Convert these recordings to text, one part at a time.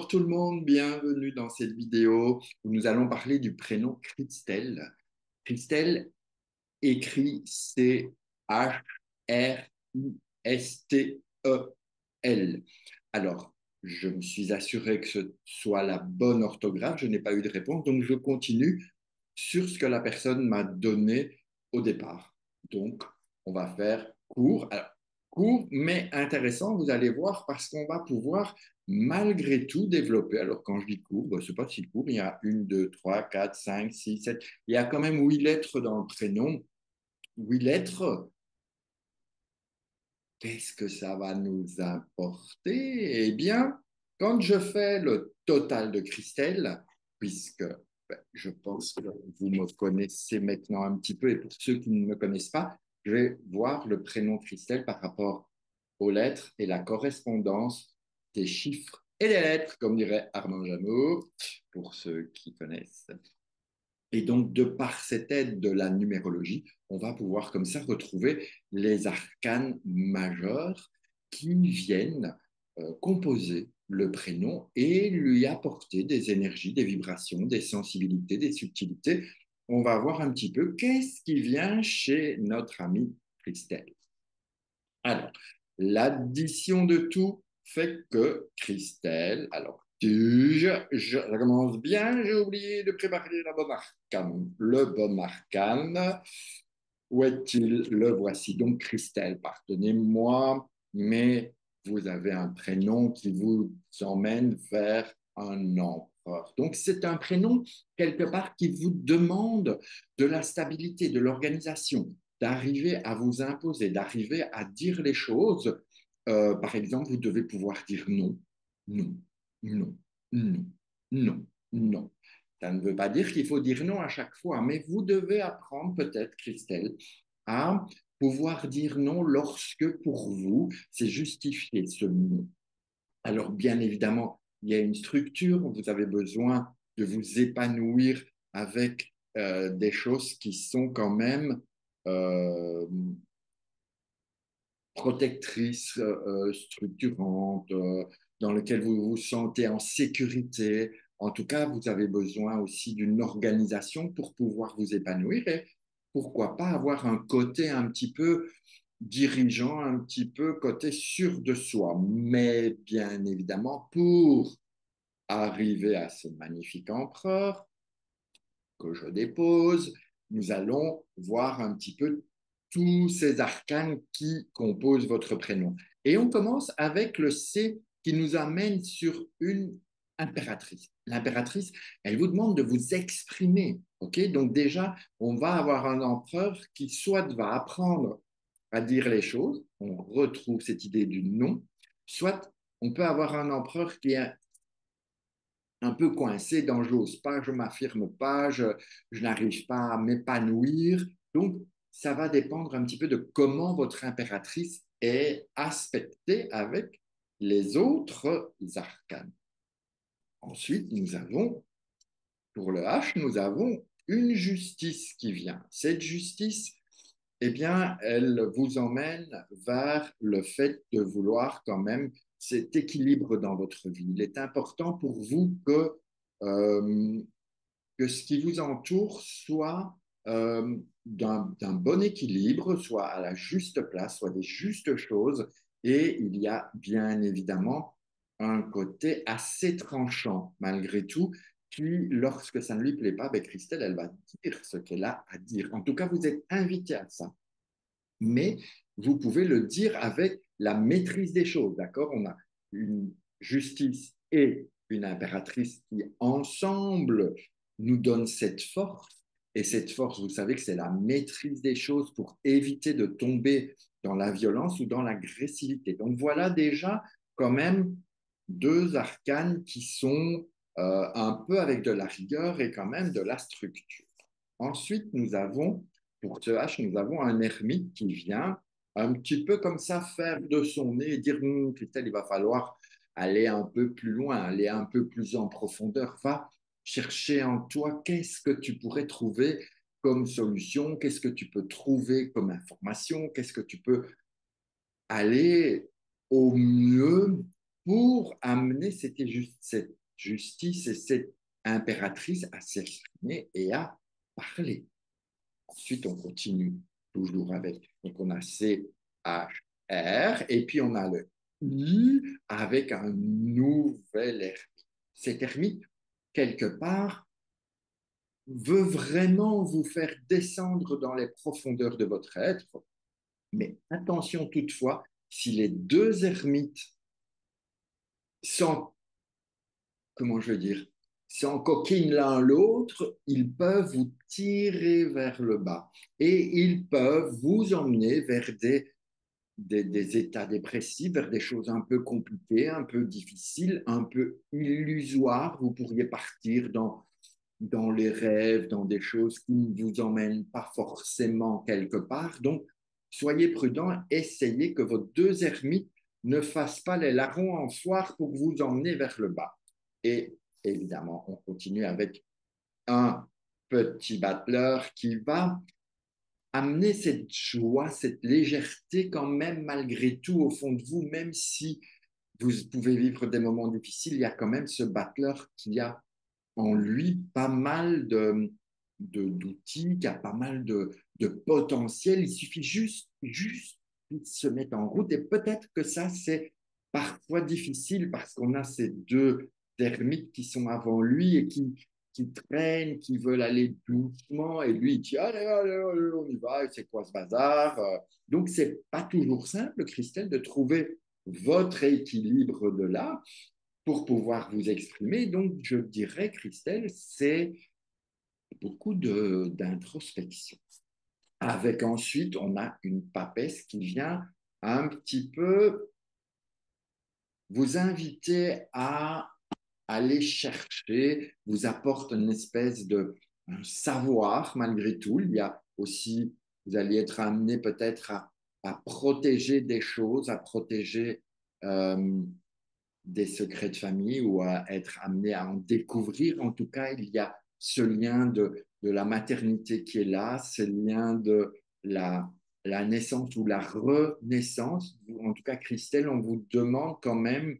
Bonjour tout le monde, bienvenue dans cette vidéo où nous allons parler du prénom Christelle. Christelle écrit C-H-R-I-S-T-E-L. Alors, je me suis assuré que ce soit la bonne orthographe, je n'ai pas eu de réponse, donc je continue sur ce que la personne m'a donné au départ. Donc, on va faire court. Alors, court, mais intéressant, vous allez voir, parce qu'on va pouvoir malgré tout développer. Alors, quand je dis court, ce n'est pas si court, il y a une, deux, trois, quatre, cinq, six, sept. Il y a quand même 8 lettres dans le prénom. 8 lettres, qu'est-ce que ça va nous apporter? Eh bien, quand je fais le total de Christelle, puisque je pense que vous me connaissez maintenant un petit peu, et pour ceux qui ne me connaissent pas, je vais voir le prénom Christelle par rapport aux lettres et la correspondance des chiffres et des lettres, comme dirait Armand Jameau, pour ceux qui connaissent. Et donc, de par cette aide de la numérologie, on va pouvoir comme ça retrouver les arcanes majeurs qui viennent composer le prénom et lui apporter des énergies, des vibrations, des sensibilités, des subtilités. On va voir un petit peu qu'est-ce qui vient chez notre amie Christelle. Alors, l'addition de tout fait que Christelle, alors, je commence bien, j'ai oublié de préparer la bonne arcane. Le bon arcane, où est-il? Le voici. Donc, Christelle, pardonnez-moi, mais vous avez un prénom qui vous emmène vers un empereur. Donc, c'est un prénom, quelque part, qui vous demande de la stabilité, de l'organisation, d'arriver à vous imposer, d'arriver à dire les choses. Par exemple, vous devez pouvoir dire non, non, non, non, non, non. Ça ne veut pas dire qu'il faut dire non à chaque fois, mais vous devez apprendre peut-être, Christelle, à pouvoir dire non lorsque pour vous, c'est justifié ce non. Alors, bien évidemment, il y a une structure, vous avez besoin de vous épanouir avec des choses qui sont quand même euh, protectrices, structurantes, dans lesquelles vous vous sentez en sécurité. En tout cas, vous avez besoin aussi d'une organisation pour pouvoir vous épanouir et pourquoi pas avoir un côté un petit peu dirigeant, un petit peu côté sûr de soi. Mais bien évidemment, pour arriver à ce magnifique empereur que je dépose, nous allons voir un petit peu tous ces arcanes qui composent votre prénom. Et on commence avec le C qui nous amène sur une impératrice. L'impératrice, elle vous demande de vous exprimer. Ok, donc déjà, on va avoir un empereur qui soit va apprendre à dire les choses, on retrouve cette idée du non, soit on peut avoir un empereur qui est un peu coincé dans j'ose pas, je m'affirme pas, je n'arrive pas à m'épanouir. Donc, ça va dépendre un petit peu de comment votre impératrice est aspectée avec les autres arcanes. Ensuite, nous avons, pour le H, nous avons une justice qui vient. Cette justice, eh bien, elle vous emmène vers le fait de vouloir quand même cet équilibre dans votre vie. Il est important pour vous euh, que ce qui vous entoure soit d'un bon équilibre, soit à la juste place, soit des justes choses. Et il y a bien évidemment un côté assez tranchant, malgré tout, qui, lorsque ça ne lui plaît pas, ben Christelle, elle va dire ce qu'elle a à dire. En tout cas, vous êtes invité à ça. Mais vous pouvez le dire avec la maîtrise des choses, d'accord? On a une justice et une impératrice qui, ensemble, nous donnent cette force. Et cette force, vous savez que c'est la maîtrise des choses pour éviter de tomber dans la violence ou dans l'agressivité. Donc voilà déjà quand même deux arcanes qui sont un peu avec de la rigueur et quand même de la structure. Ensuite, nous avons, pour ce H, nous avons un ermite qui vient un petit peu comme ça faire de son nez et dire, Christelle, il va falloir aller un peu plus loin, aller un peu plus en profondeur. Va chercher en toi qu'est-ce que tu pourrais trouver comme solution, qu'est-ce que tu peux trouver comme information, qu'est-ce que tu peux aller au mieux pour amener cette justice et cette impératrice à s'exprimer et à parler. Ensuite, on continue toujours avec, donc on a C, H, R, et puis on a le I avec un nouvel ermite. Cet ermite, quelque part, veut vraiment vous faire descendre dans les profondeurs de votre être, mais attention toutefois, si les deux ermites sont, comment je veux dire, s'encoquinent l'un l'autre, ils peuvent vous tirer vers le bas et ils peuvent vous emmener vers des états dépressifs, vers des choses un peu compliquées, un peu difficiles, un peu illusoires. Vous pourriez partir dans les rêves, dans des choses qui ne vous emmènent pas forcément quelque part. Donc, soyez prudents, essayez que vos deux ermites ne fassent pas les larrons en foire pour vous emmener vers le bas. Et évidemment, on continue avec un petit battleur qui va amener cette joie, cette légèreté quand même malgré tout au fond de vous, même si vous pouvez vivre des moments difficiles, il y a quand même ce battleur qui a en lui pas mal d'outils, qui a pas mal de potentiel. Il suffit juste de se mettre en route. Et peut-être que ça, c'est parfois difficile parce qu'on a ces deux termites qui sont avant lui et qui traînent, qui veulent aller doucement. Et lui, il dit, allez, allez, allez, on y va, c'est quoi ce bazar? Donc, c'est pas toujours simple, Christelle, de trouver votre équilibre de là pour pouvoir vous exprimer. Donc, je dirais, Christelle, c'est beaucoup d'introspection. Avec ensuite, on a une papesse qui vient un petit peu vous inviter à aller chercher, vous apporte une espèce de un savoir malgré tout. Il y a aussi, vous allez être amené peut-être à protéger des choses, à protéger des secrets de famille ou à être amené à en découvrir. En tout cas, il y a ce lien de la maternité qui est là, ce lien de la naissance ou la renaissance. En tout cas, Christelle, on vous demande quand même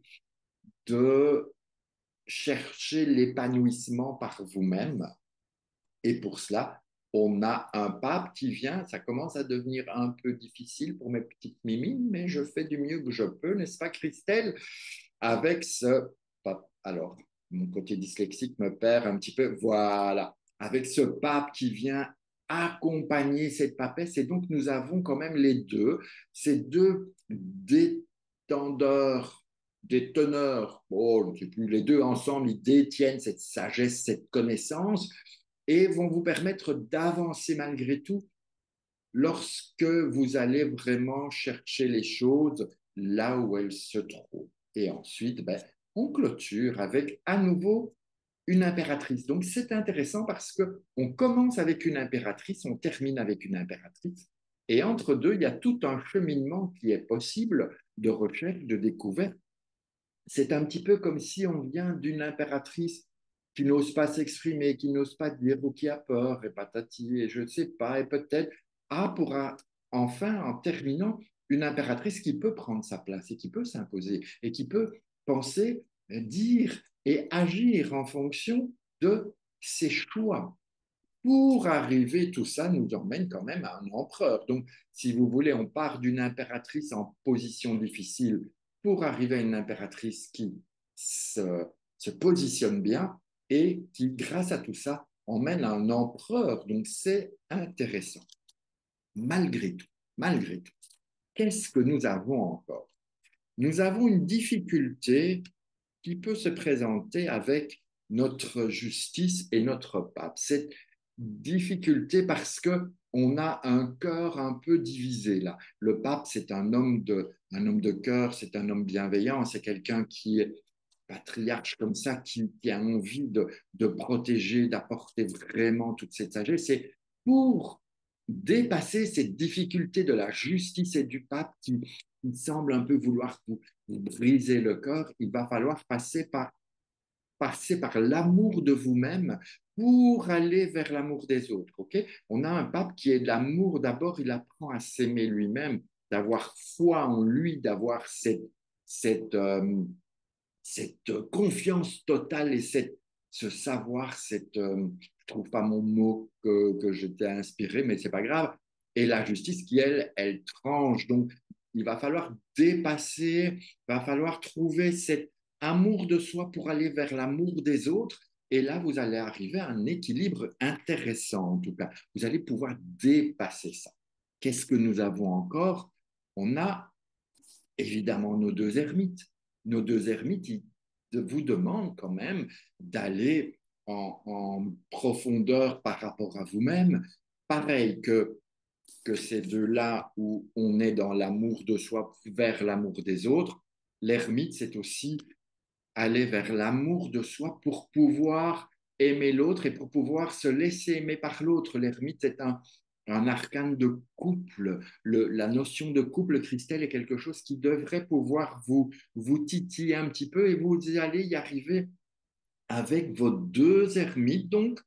de chercher l'épanouissement par vous-même. Et pour cela, on a un pape qui vient, ça commence à devenir un peu difficile pour mes petites mimines, mais je fais du mieux que je peux, n'est-ce pas, Christelle? Avec ce pape. Alors, mon côté dyslexique me perd un petit peu. Voilà. Avec ce pape qui vient accompagner cette papesse. Et donc, nous avons quand même les deux, ces deux détendeurs, déteneurs. Oh, je ne sais plus, les deux ensemble, ils détiennent cette sagesse, cette connaissance et vont vous permettre d'avancer malgré tout lorsque vous allez vraiment chercher les choses là où elles se trouvent. Et ensuite, ben, on clôture avec à nouveau une impératrice. Donc c'est intéressant parce que on commence avec une impératrice, on termine avec une impératrice. Et entre deux, il y a tout un cheminement qui est possible de recherche, de découverte. C'est un petit peu comme si on vient d'une impératrice qui n'ose pas s'exprimer, qui n'ose pas dire ou qui a peur, et patati, et je ne sais pas, et peut-être pourra enfin, en terminant, une impératrice qui peut prendre sa place et qui peut s'imposer et qui peut penser, dire et agir en fonction de ses choix. Pour arriver, tout ça nous emmène quand même à un empereur. Donc, si vous voulez, on part d'une impératrice en position difficile pour arriver à une impératrice qui se positionne bien et qui, grâce à tout ça, emmène à un empereur. Donc, c'est intéressant. Malgré tout, qu'est-ce que nous avons encore? Nous avons une difficulté qui peut se présenter avec notre justice et notre pape. Cette difficulté parce que on a un cœur un peu divisé là. Le pape, c'est un homme de cœur, c'est un homme bienveillant, c'est quelqu'un qui est patriarche comme ça, qui a envie de protéger, d'apporter vraiment toute cette sagesse. C'est pour dépasser cette difficulté de la justice et du pape qui semble un peu vouloir vous briser le corps, il va falloir passer par l'amour de vous-même pour aller vers l'amour des autres. Okay, on a un pape qui est de l'amour d'abord, il apprend à s'aimer lui-même, d'avoir foi en lui, d'avoir cette cette confiance totale et ce savoir, je trouve pas mon mot que j'étais inspiré, mais c'est pas grave. Et la justice qui, elle tranche. Donc, il va falloir dépasser, il va falloir trouver cet amour de soi pour aller vers l'amour des autres. Et là, vous allez arriver à un équilibre intéressant, en tout cas. Vous allez pouvoir dépasser ça. Qu'est-ce que nous avons encore? On a évidemment nos deux ermites. Nos deux ermites, ils vous demandent quand même d'aller en profondeur par rapport à vous-même. Pareil que ces deux-là où on est dans l'amour de soi vers l'amour des autres, l'ermite, c'est aussi aller vers l'amour de soi pour pouvoir aimer l'autre et pour pouvoir se laisser aimer par l'autre. L'ermite, c'est un arcane de couple. La notion de couple, Christelle, est quelque chose qui devrait pouvoir vous titiller un petit peu et vous allez y arriver avec vos deux ermites. Donc,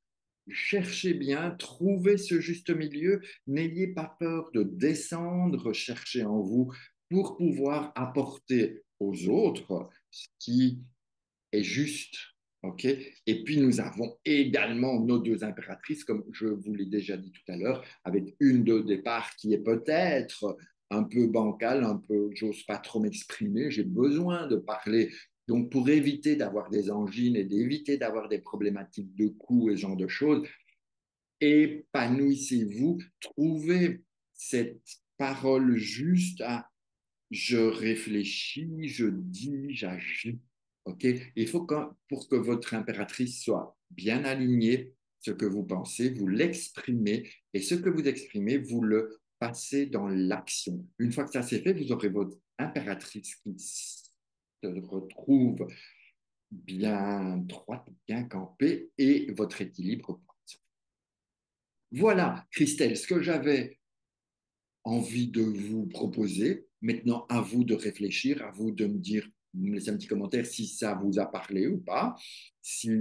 cherchez bien, trouvez ce juste milieu, n'ayez pas peur de descendre, cherchez en vous pour pouvoir apporter aux autres ce qui est juste. OK? Et puis, nous avons également nos deux impératrices, comme je vous l'ai déjà dit tout à l'heure, avec une de départ qui est peut-être un peu bancale, un peu, j'ose pas trop m'exprimer, j'ai besoin de parler. Donc, pour éviter d'avoir des angines et d'éviter d'avoir des problématiques de cou et ce genre de choses, épanouissez-vous, trouvez cette parole juste à je réfléchis, je dis, j'agis. OK? Il faut que, pour que votre impératrice soit bien alignée, ce que vous pensez, vous l'exprimez et ce que vous exprimez, vous le passez dans l'action. Une fois que ça c'est fait, vous aurez votre impératrice qui se retrouve bien droite, bien campée et votre équilibre. Voilà, Christelle, ce que j'avais envie de vous proposer. Maintenant, à vous de réfléchir, à vous de me dire, me laisser un petit commentaire si ça vous a parlé ou pas, si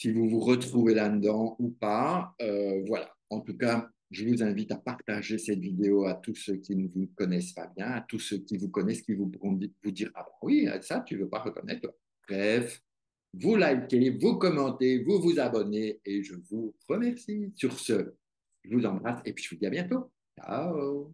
vous vous retrouvez là-dedans ou pas. Voilà. En tout cas, je vous invite à partager cette vidéo à tous ceux qui ne vous connaissent pas bien, à tous ceux qui vous connaissent, qui vous pourront vous dire, ah ben oui, ça, tu ne veux pas reconnaître. Toi. Bref, vous likez, vous commentez, vous vous abonnez et je vous remercie. Sur ce, je vous embrasse et puis je vous dis à bientôt. Ciao.